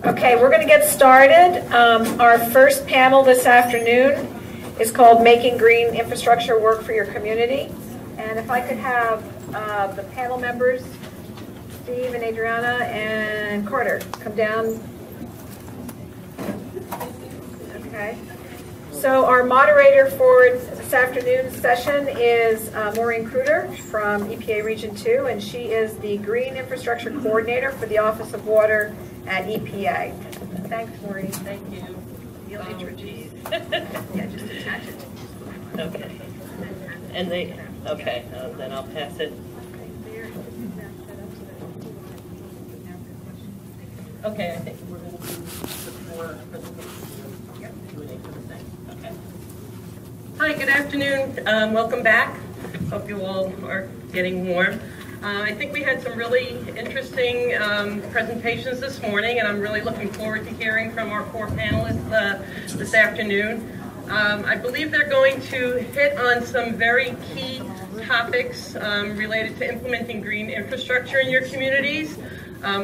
Okay, we're going to get started. Our first panel this afternoon is called Making Green Infrastructure Work for Your Community. And if I could have the panel members, Steve and Adriana and Carter, come down. Okay. So our moderator for this afternoon's session is Maureen Krudner from EPA Region 2, and she is the Green Infrastructure Coordinator for the Office of Water at EPA. Thanks, Maureen. Thank you. You'll introduce. Yeah, just attach it. Okay. And they, okay, then I'll pass it. Okay, I think we're going to do the four presentations. Okay. Hi, good afternoon. Welcome back. Hope you all are getting warm. I think we had some really interesting presentations this morning, and I'm really looking forward to hearing from our four panelists this afternoon. I believe they're going to hit on some very key topics related to implementing green infrastructure in your communities.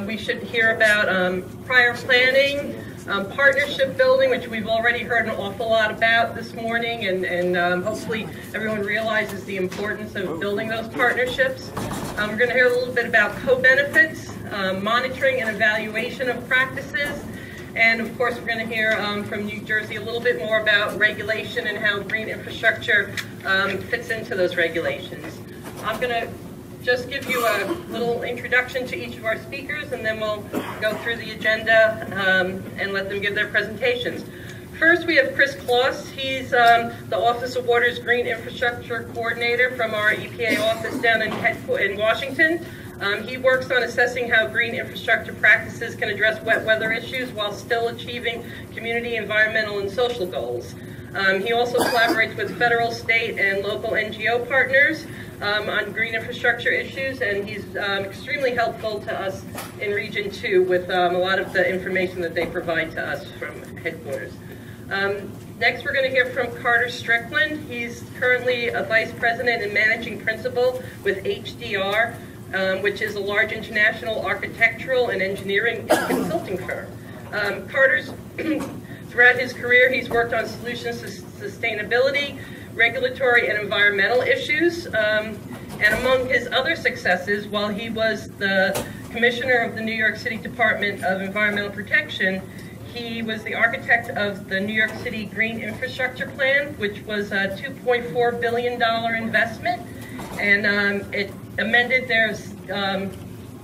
We should hear about prior planning, partnership building, which we've already heard an awful lot about this morning, and hopefully everyone realizes the importance of building those partnerships. We're going to hear a little bit about co-benefits, monitoring and evaluation of practices, and of course we're going to hear from New Jersey a little bit more about regulation and how green infrastructure fits into those regulations. I'm going to just give you a little introduction to each of our speakers, and then we'll go through the agenda and let them give their presentations. First, we have Kloss. He's the Office of Water's Green Infrastructure Coordinator from our EPA office down in Washington. He works on assessing how green infrastructure practices can address wet weather issues while still achieving community, environmental, and social goals. He also collaborates with federal, state, and local NGO partners on green infrastructure issues, and he's extremely helpful to us in Region 2 with a lot of the information that they provide to us from headquarters. Next, we're going to hear from Carter Strickland. He's currently a Vice President and Managing Principal with HDR, which is a large international architectural and engineering consulting firm. Carter's, throughout his career, he's worked on solutions to sustainability, regulatory and environmental issues, and among his other successes, while he was the Commissioner of the New York City Department of Environmental Protection, he was the architect of the New York City Green Infrastructure Plan, which was a $2.4 billion investment, and it amended their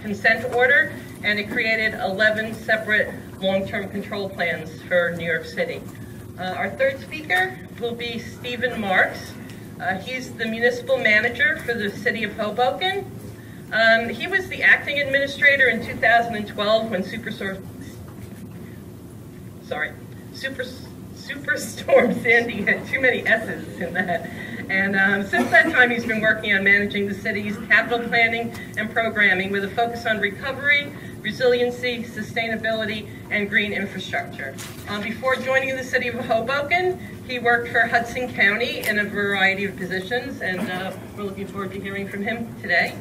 consent order, and it created 11 separate long-term control plans for New York City. Our third speaker will be Stephen Marks. He's the municipal manager for the city of Hoboken. He was the acting administrator in 2012 when Superstorm Sandy had too many S's in that. And since that time, he's been working on managing the city's capital planning and programming with a focus on recovery, resiliency, sustainability, and green infrastructure. Before joining the city of Hoboken, he worked for Hudson County in a variety of positions, and we're looking forward to hearing from him today.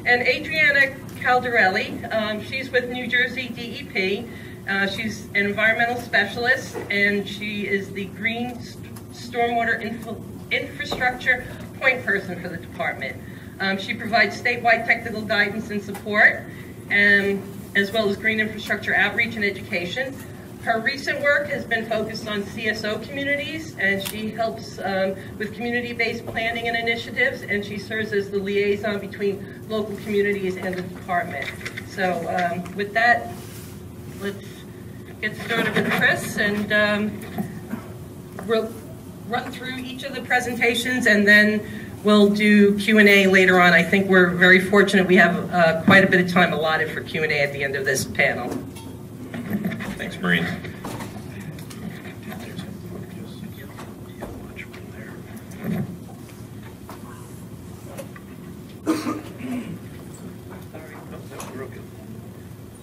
And Adriana Caldarelli, she's with New Jersey DEP. She's an environmental specialist, and she is the Green Stormwater Infrastructure point person for the department. She provides statewide technical guidance and support, as well as green infrastructure outreach and education. Her recent work has been focused on CSO communities, and she helps with community-based planning and initiatives, and she serves as the liaison between local communities and the department. So with that, let's get started with Chris, and we'll run through each of the presentations, and then we'll do Q&A later on. I think we're very fortunate we have quite a bit of time allotted for Q&A at the end of this panel. Thanks, Maureen.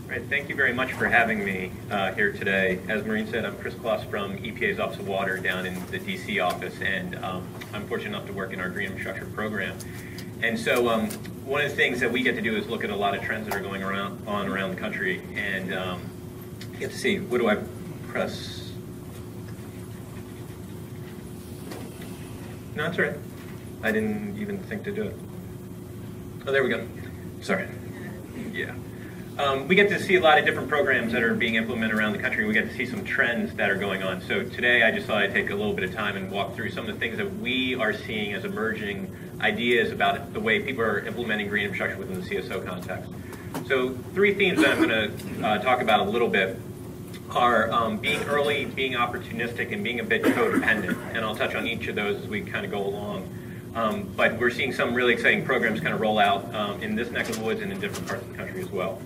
Right, thank you very much for having me here today. As Maureen said, I'm Chris Kloss from EPA's Office of Water down in the DC office, and I'm fortunate enough to work in our green infrastructure program. And so one of the things that we get to do is look at a lot of trends that are going on around the country, and Let's see, what do I press? No, that's all right. I didn't even think to do it. Oh, there we go. Sorry. Yeah. We get to see a lot of different programs that are being implemented around the country. We get to see some trends that are going on. So today I just thought I'd take a little bit of time and walk through some of the things that we are seeing as emerging ideas about the way people are implementing green infrastructure within the CSO context. So 3 themes that I'm going to talk about a little bit are being early, being opportunistic, and being a bit codependent. And I'll touch on each of those as we kind of go along. But we're seeing some really exciting programs kind of roll out in this neck of the woods and in different parts of the country as well.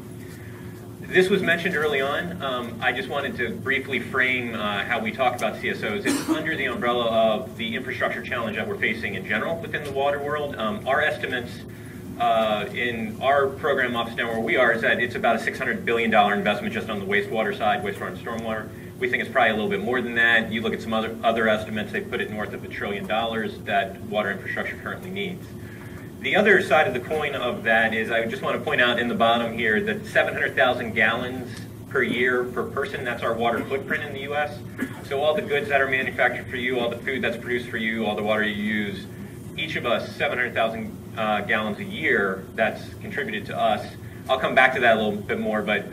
This was mentioned early on. I just wanted to briefly frame how we talk about CSOs. It's under the umbrella of the infrastructure challenge that we're facing in general within the water world. Our estimates in our program office now where we are is that it's about a $600 billion investment just on the wastewater side, wastewater and stormwater. We think it's probably a little bit more than that. You look at some other estimates, they put it north of $1 trillion that water infrastructure currently needs. The other side of the coin of that is I just want to point out in the bottom here that 700,000 gallons per year per person, that's our water footprint in the U.S. So all the goods that are manufactured for you, all the food that's produced for you, all the water you use, each of us, 700,000 gallons a year that's contributed to us. I'll come back to that a little bit more, but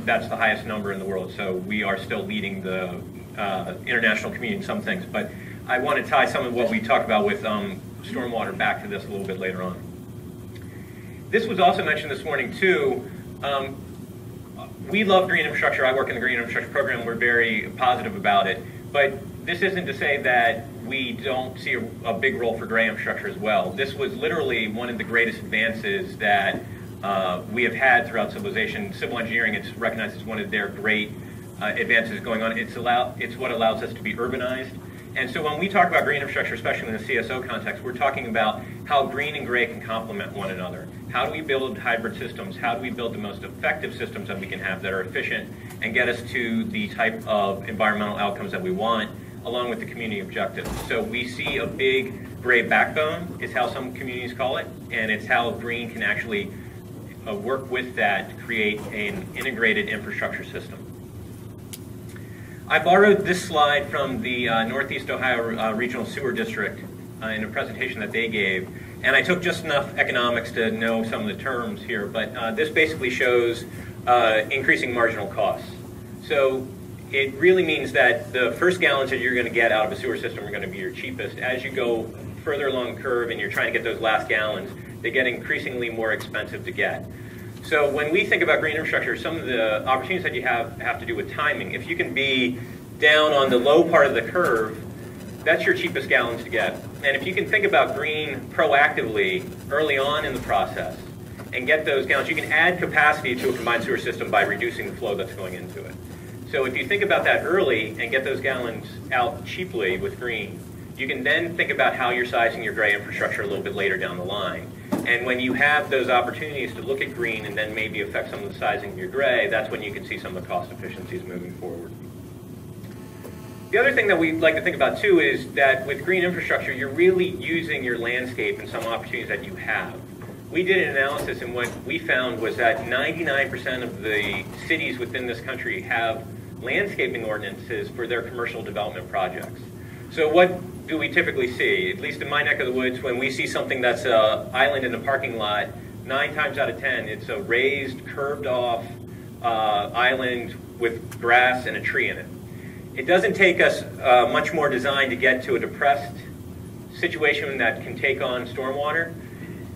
that's the highest number in the world. So we are still leading the international community in some things. But I want to tie some of what we talked about with stormwater back to this a little bit later on. This was also mentioned this morning too. We love green infrastructure. I work in the green infrastructure program. We're very positive about it. But this isn't to say that we don't see a big role for gray infrastructure as well. This was literally one of the greatest advances that we have had throughout civilization. Civil engineering, it's recognized as one of their great advances going on. It's what allows us to be urbanized. And so when we talk about green infrastructure, especially in the CSO context, we're talking about how green and gray can complement one another. How do we build hybrid systems? How do we build the most effective systems that we can have that are efficient and get us to the type of environmental outcomes that we want, along with the community objectives? So we see a big gray backbone, is how some communities call it, and it's how green can actually work with that to create an integrated infrastructure system. I borrowed this slide from the Northeast Ohio Regional Sewer District in a presentation that they gave, and I took just enough economics to know some of the terms here, but this basically shows increasing marginal costs. So it really means that the first gallons that you're going to get out of a sewer system are going to be your cheapest. As you go further along the curve and you're trying to get those last gallons, they get increasingly more expensive to get. So when we think about green infrastructure, some of the opportunities that you have to do with timing. If you can be down on the low part of the curve, that's your cheapest gallons to get. And if you can think about green proactively early on in the process and get those gallons, you can add capacity to a combined sewer system by reducing the flow that's going into it. So if you think about that early and get those gallons out cheaply with green, you can then think about how you're sizing your gray infrastructure a little bit later down the line. And when you have those opportunities to look at green and then maybe affect some of the sizing of your gray, that's when you can see some of the cost efficiencies moving forward. The other thing that we like to think about too is that with green infrastructure, you're really using your landscape and some opportunities that you have. We did an analysis and what we found was that 99% of the cities within this country have landscaping ordinances for their commercial development projects. So what do we typically see? At least in my neck of the woods, when we see something that's an island in a parking lot, 9 times out of 10, it's a raised, curved off island with grass and a tree in it. It doesn't take us much more design to get to a depressed situation that can take on stormwater.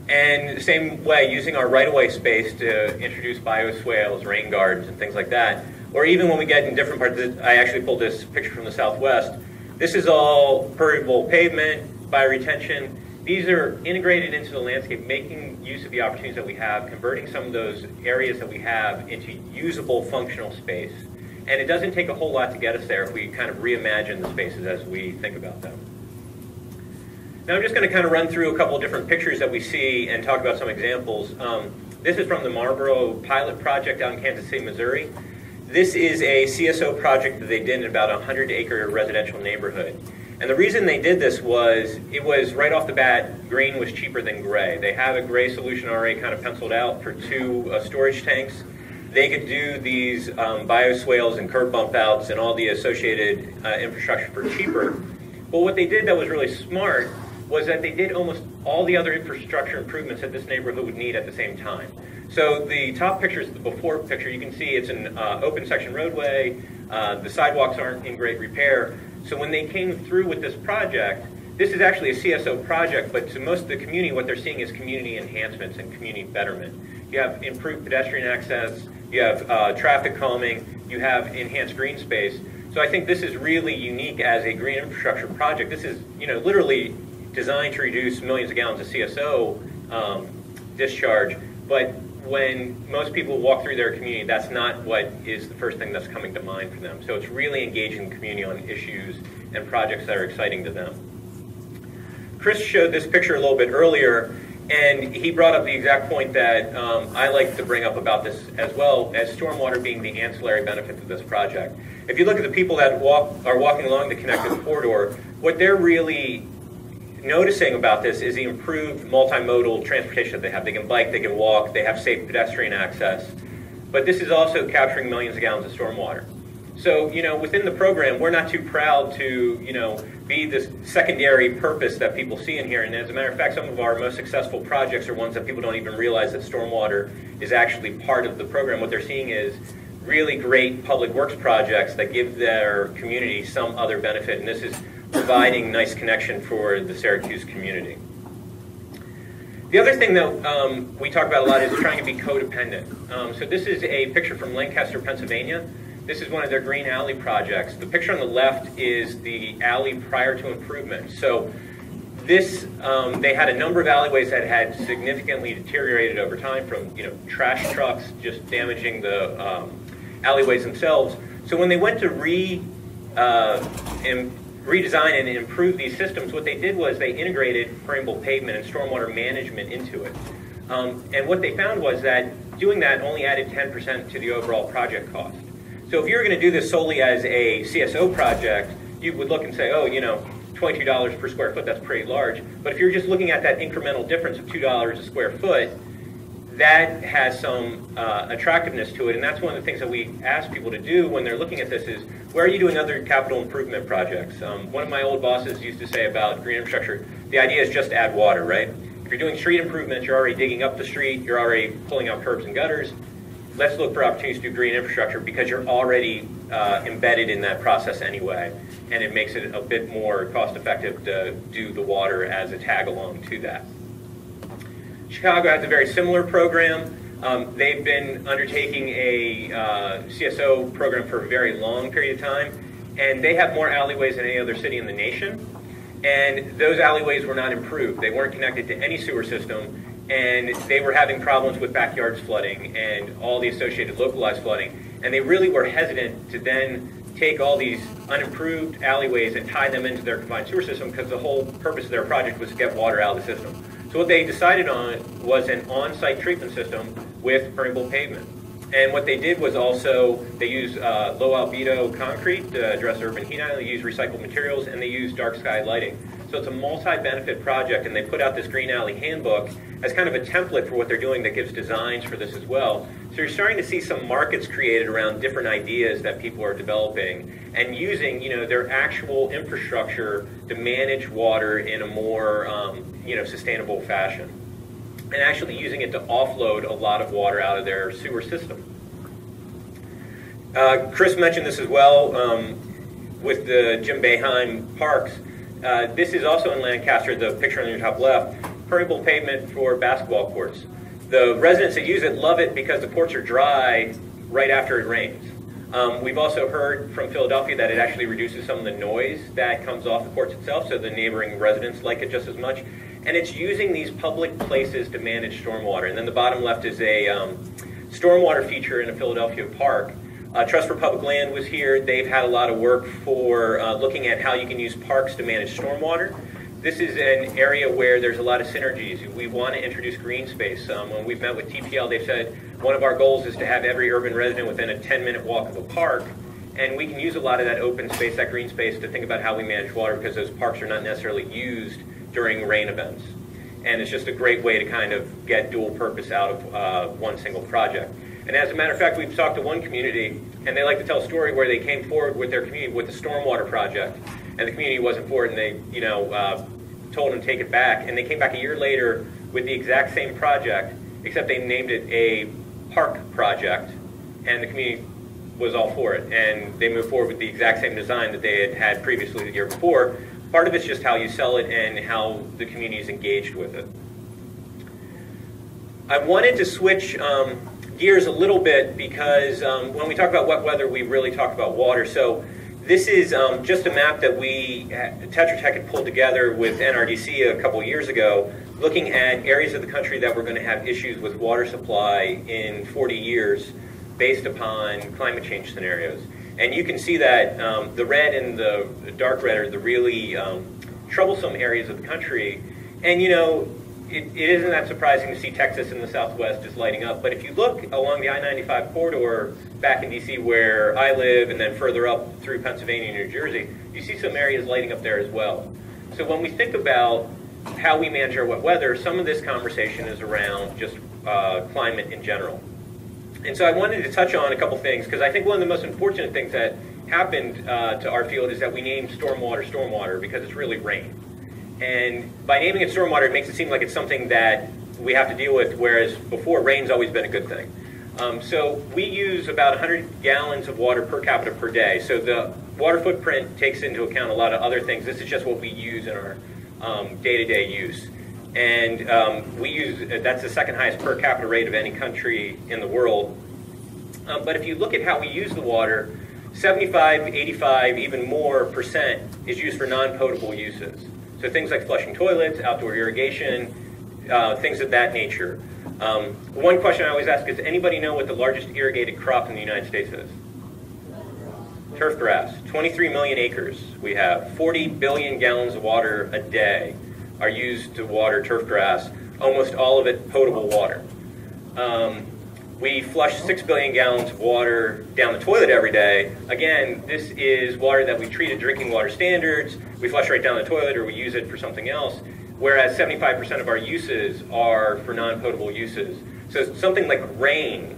And the same way, using our right-of-way space to introduce bioswales, rain gardens, and things like that. Or even when we get in different parts, I actually pulled this picture from the Southwest. This is all permeable pavement, bioretention. These are integrated into the landscape, making use of the opportunities that we have, converting some of those areas that we have into usable functional space. And it doesn't take a whole lot to get us there if we kind of reimagine the spaces as we think about them. Now I'm just going to kind of run through a couple of different pictures that we see and talk about some examples. This is from the Marlboro pilot project out in Kansas City, Missouri. This is a CSO project that they did in about a 100-acre residential neighborhood. And the reason they did this was, it was right off the bat, green was cheaper than gray. They have a gray solution already kind of penciled out for 2 storage tanks. they could do these bioswales and curb bump outs and all the associated infrastructure for cheaper. But what they did that was really smart was that they did almost all the other infrastructure improvements that this neighborhood would need at the same time. So the top picture is the before picture. You can see it's an open section roadway. The sidewalks aren't in great repair. So when they came through with this project, this is actually a CSO project, but to most of the community, what they're seeing is community enhancements and community betterment. You have improved pedestrian access, you have traffic calming, you have enhanced green space. So I think this is really unique as a green infrastructure project. This is, literally designed to reduce millions of gallons of CSO discharge, but when most people walk through their community, that's not what is the first thing that's coming to mind for them. So it's really engaging the community on issues and projects that are exciting to them. Chris showed this picture a little bit earlier, and he brought up the exact point that I like to bring up about this as well, as stormwater being the ancillary benefit to this project. If you look at the people that are walking along the connected corridor, what they're really noticing about this is the improved multimodal transportation that they have. They can bike, they can walk, they have safe pedestrian access. But this is also capturing millions of gallons of stormwater. So, within the program, we're not too proud to, be this secondary purpose that people see in here. And as a matter of fact, some of our most successful projects are ones that people don't even realize that stormwater is actually part of the program. What they're seeing is really great public works projects that give their community some other benefit. And this is providing nice connection for the Syracuse community. The other thing that we talk about a lot is trying to be codependent. So this is a picture from Lancaster, Pennsylvania. This is one of their green alley projects. The picture on the left is the alley prior to improvement. So this, they had a number of alleyways that had significantly deteriorated over time from trash trucks just damaging the alleyways themselves. So when they went to redesign and improve these systems, what they did was they integrated permeable pavement and stormwater management into it. And what they found was that doing that only added 10% to the overall project cost. So if you're going to do this solely as a CSO project, you would look and say, oh, $22 per square foot, that's pretty large. But if you're just looking at that incremental difference of $2 a square foot, that has some attractiveness to it. And that's one of the things that we ask people to do when they're looking at this is, where are you doing other capital improvement projects? One of my old bosses used to say about green infrastructure, the idea is just add water, right? If you're doing street improvements, you're already digging up the street, you're already pulling out curbs and gutters. Let's look for opportunities to do green infrastructure because you're already embedded in that process anyway, and it makes it a bit more cost effective to do the water as a tag along to that. Chicago has a very similar program. They've been undertaking a CSO program for a very long period of time, and they have more alleyways than any other city in the nation. And those alleyways were not improved. They weren't connected to any sewer system, and they were having problems with backyards flooding and all the associated localized flooding. And they really were hesitant to then take all these unimproved alleyways and tie them into their combined sewer system because the whole purpose of their project was to get water out of the system. So what they decided on was an on-site treatment system with permeable pavement. And what they did was also, they used low albedo concrete to address urban heat island, they used recycled materials, and they used dark sky lighting. So it's a multi-benefit project, and they put out this Green Alley Handbook as kind of a template for what they're doing that gives designs for this as well. So you're starting to see some markets created around different ideas that people are developing and using, their actual infrastructure to manage water in a more, sustainable fashion, and actually using it to offload a lot of water out of their sewer system. Chris mentioned this as well with the Jim Boeheim parks. This is also in Lancaster, the picture on your top left, permeable pavement for basketball courts. The residents that use it love it because the courts are dry right after it rains. We've also heard from Philadelphia that it actually reduces some of the noise that comes off the courts itself, so the neighboring residents like it just as much. And it's using these public places to manage stormwater. And then the bottom left is a stormwater feature in a Philadelphia park. Trust for Public Land was here. They've had a lot of work for looking at how you can use parks to manage stormwater. This is an area where there's a lot of synergies. We want to introduce green space. When we've met with TPL, they've said one of our goals is to have every urban resident within a 10-minute walk of a park. And we can use a lot of that open space, that green space, to think about how we manage water because those parks are not necessarily used during rain events. And it's just a great way to kind of get dual purpose out of one single project. And as a matter of fact, we've talked to one community, and they like to tell a story where they came forward with their community with the stormwater project, and the community wasn't for it, and they, told them to take it back, and they came back a year later with the exact same project, except they named it a park project, and the community was all for it, and they moved forward with the exact same design that they had had previously the year before. Part of it's just how you sell it and how the community is engaged with it. I wanted to switch gears a little bit because when we talk about wet weather, we really talk about water. So this is just a map that Tetra Tech had pulled together with NRDC a couple years ago, looking at areas of the country that were going to have issues with water supply in 40 years based upon climate change scenarios. And you can see that the red and the dark red are the really troublesome areas of the country. And it isn't that surprising to see Texas in the Southwest is lighting up. But if you look along the I-95 corridor back in D.C. where I live, and then further up through Pennsylvania and New Jersey, you see some areas lighting up there as well. So when we think about how we manage our wet weather, some of this conversation is around just climate in general. And so I wanted to touch on a couple things, because I think one of the most unfortunate things that happened to our field is that we named stormwater because it's really rain. And by naming it stormwater, it makes it seem like it's something that we have to deal with, whereas before, rain's always been a good thing. So we use about 100 gallons of water per capita per day. So the water footprint takes into account a lot of other things. This is just what we use in our day-to-day use. And that's the second highest per capita rate of any country in the world. But if you look at how we use the water, 75, 85, even more % is used for non-potable uses. So things like flushing toilets, outdoor irrigation, things of that nature. One question I always ask is, anybody know what the largest irrigated crop in the United States is? Turf grass. 23 million acres we have. 40 billion gallons of water a day are used to water turf grass, almost all of it potable water. We flush 6 billion gallons of water down the toilet every day. Again, this is water that we treat at drinking water standards. We flush right down the toilet, or we use it for something else, whereas 75% of our uses are for non-potable uses. So something like rain,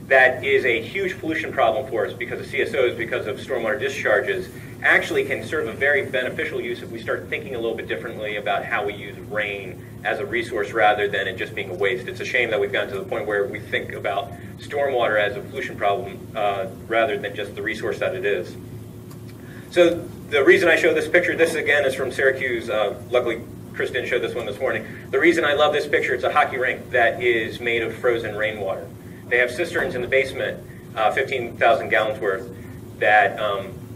that is a huge pollution problem for us because of CSOs, because of stormwater discharges, actually can serve a very beneficial use if we start thinking a little bit differently about how we use rain as a resource rather than it just being a waste. It's a shame that we've gotten to the point where we think about stormwater as a pollution problem rather than just the resource that it is. So the reason I show this picture, this again is from Syracuse. Luckily, Chris didn't show this one this morning. The reason I love this picture, it's a hockey rink that is made of frozen rainwater. They have cisterns in the basement, 15,000 gallons worth, that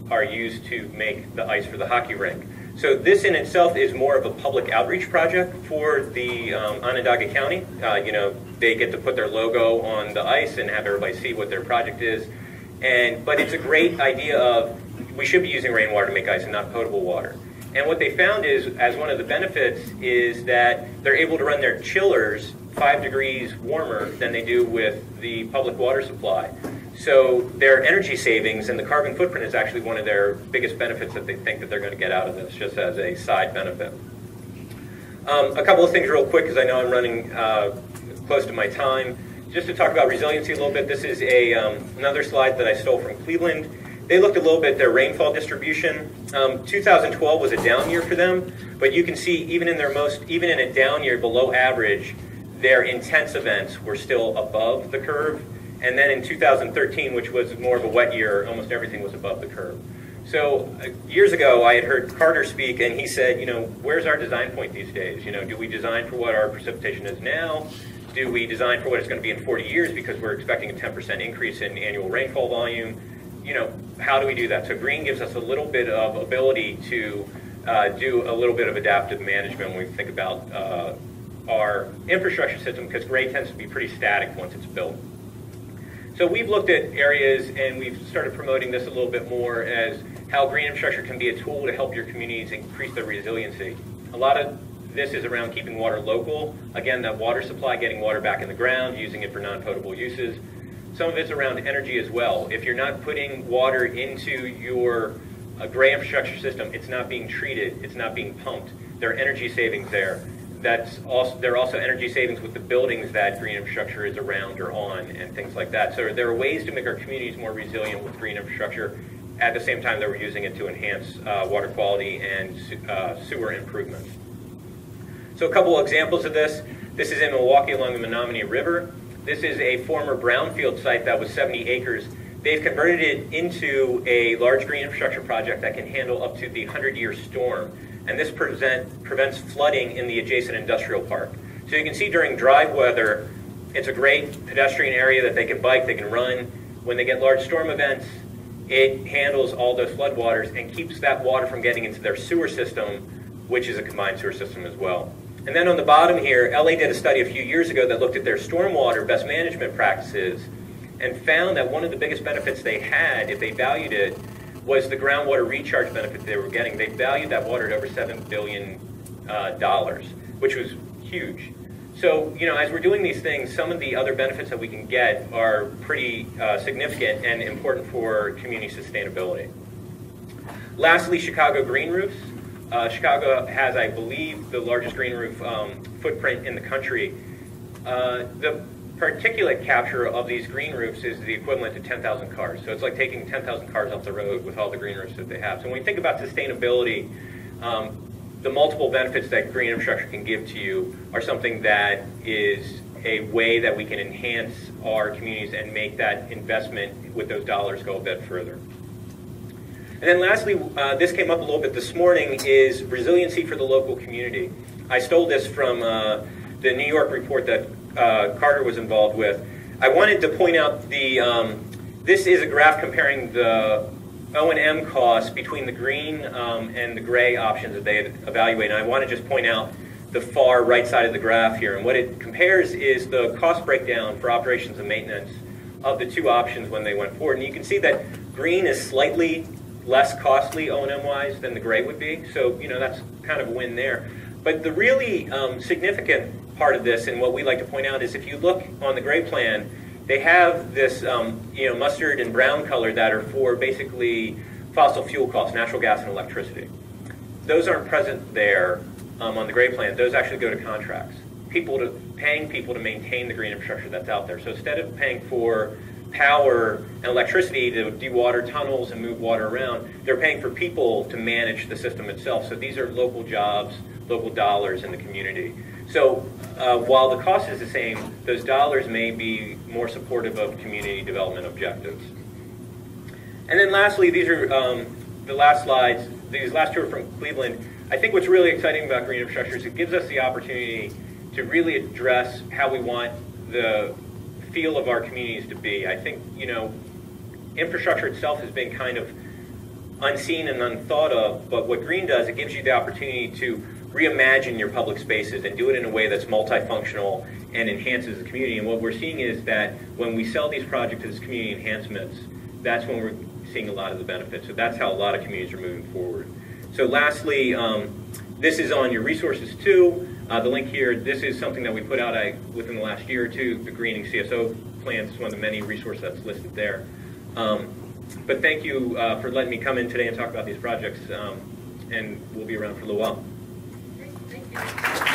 are used to make the ice for the hockey rink. So this in itself is more of a public outreach project for the Onondaga County. They get to put their logo on the ice and have everybody see what their project is. But it's a great idea of, we should be using rainwater to make ice and not potable water. And what they found is, as one of the benefits, is that they're able to run their chillers 5 degrees warmer than they do with the public water supply. So their energy savings and the carbon footprint is actually one of their biggest benefits that they think that they're going to get out of this, just as a side benefit. A couple of things real quick, because I know I'm running close to my time. Just to talk about resiliency a little bit, this is another slide that I stole from Cleveland. They looked a little bit at their rainfall distribution. 2012 was a down year for them, but you can see even in a down year below average, their intense events were still above the curve. And then in 2013, which was more of a wet year, almost everything was above the curve. So years ago, I had heard Carter speak, and he said, where's our design point these days? Do we design for what our precipitation is now? Do we design for what it's going to be in 40 years because we're expecting a 10% increase in annual rainfall volume? How do we do that? So green gives us a little bit of ability to do a little bit of adaptive management when we think about our infrastructure system, because gray tends to be pretty static once it's built. So we've looked at areas, and we've started promoting this a little bit more as how green infrastructure can be a tool to help your communities increase their resiliency. A lot of this is around keeping water local. Again, that water supply, getting water back in the ground, using it for non-potable uses. Some of it's around energy as well. If you're not putting water into your gray infrastructure system, it's not being treated, it's not being pumped. There are energy savings there. there are also energy savings with the buildings that green infrastructure is around or on and things like that. So there are ways to make our communities more resilient with green infrastructure at the same time that we're using it to enhance water quality and sewer improvements. So a couple examples of this. This is in Milwaukee along the Menominee River. This is a former brownfield site that was 70 acres. They've converted it into a large green infrastructure project that can handle up to the 100-year storm. And this prevents flooding in the adjacent industrial park. So you can see during dry weather, it's a great pedestrian area that they can bike, they can run. When they get large storm events, it handles all those floodwaters and keeps that water from getting into their sewer system, which is a combined sewer system as well. And then on the bottom here, LA did a study a few years ago that looked at their stormwater best management practices and found that one of the biggest benefits they had, if they valued it, was the groundwater recharge benefit they were getting. They valued that water at over $7 billion, which was huge. So, as we're doing these things, some of the other benefits that we can get are pretty significant and important for community sustainability. Lastly, Chicago green roofs. Chicago has, I believe, the largest green roof footprint in the country. The particulate capture of these green roofs is the equivalent to 10,000 cars. So it's like taking 10,000 cars off the road with all the green roofs that they have. So when we think about sustainability, the multiple benefits that green infrastructure can give to you are something that is a way that we can enhance our communities and make that investment with those dollars go a bit further. And then lastly, this came up a little bit this morning, is resiliency for the local community. I stole this from the New York report that Carter was involved with. I wanted to point out this is a graph comparing the O&M costs between the green and the gray options that they evaluate. And I want to just point out the far right side of the graph here. And what it compares is the cost breakdown for operations and maintenance of the two options when they went forward. And you can see that green is slightly less costly O&M-wise than the gray would be. So, that's kind of a win there. But the really significant part of this, and what we like to point out, is if you look on the gray plan, they have this mustard and brown color that are for basically fossil fuel costs, natural gas and electricity. Those aren't present there on the gray plan. Those actually go to contracts. Paying people to maintain the green infrastructure that's out there. So instead of paying for power and electricity to dewater tunnels and move water around, they're paying for people to manage the system itself. So these are local jobs, local dollars in the community. So while the cost is the same, those dollars may be more supportive of community development objectives. And then lastly, these are the last slides. These last two are from Cleveland. I think what's really exciting about green infrastructure is it gives us the opportunity to really address how we want the feel of our communities to be. I think, infrastructure itself has been kind of unseen and unthought of, but what green does, it gives you the opportunity to reimagine your public spaces and do it in a way that's multifunctional and enhances the community. And what we're seeing is that when we sell these projects as community enhancements, that's when we're seeing a lot of the benefits. So that's how a lot of communities are moving forward. So lastly, this is on your resources too. The link here, this is something that we put out within the last year or two, the Greening CSO plans, is one of the many resources that's listed there. But thank you for letting me come in today and talk about these projects, and we'll be around for a little while. Thank you.